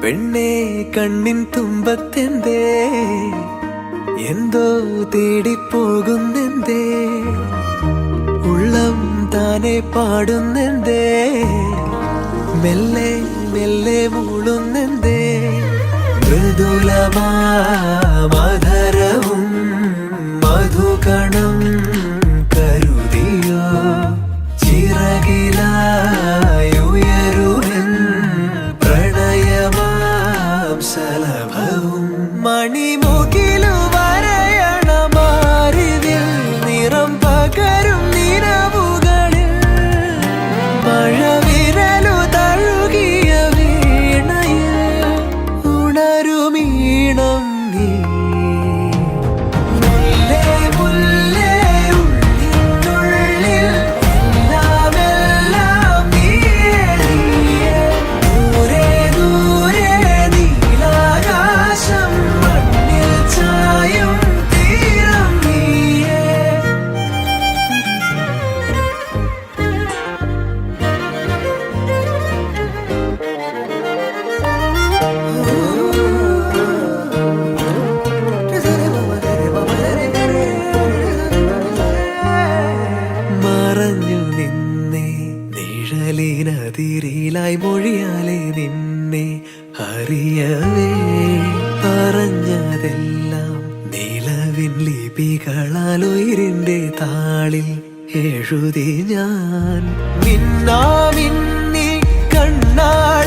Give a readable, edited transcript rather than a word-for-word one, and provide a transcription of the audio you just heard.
പെണ്ണേ കണ്ണിൻ തുമ്പത്തെന്തേ എന്തോ തേടിപ്പോകുന്നെന്തേ ഉള്ളം താനെ പാടുന്നെന്തേ മെല്ലെ മെല്ലെ മൂളുന്നെന്തേ മൃദുലമാധരവും മധുകണം കരുതിയോ ചിറകിലായുയരുവൻ പ്രണയമാം സലഭവും മണിമുകിലു വരയണമാരിതിൽ നിറം പകരും നിലവുകളിൽ മഴവിരലു തഴുകിയ വീണയിൽ ഉണരുമീണം നീ നിഴലിനതിരിലായി മൊഴിയാലെ നിന്നെ അറിയവേ പറഞ്ഞതെല്ലാം നിലവിൻ ലിപികളാൽ ഉയിരിന്റെ താളിൽ എഴുതി ഞാൻ മിന്നാമിന്നി കണ്ണാടി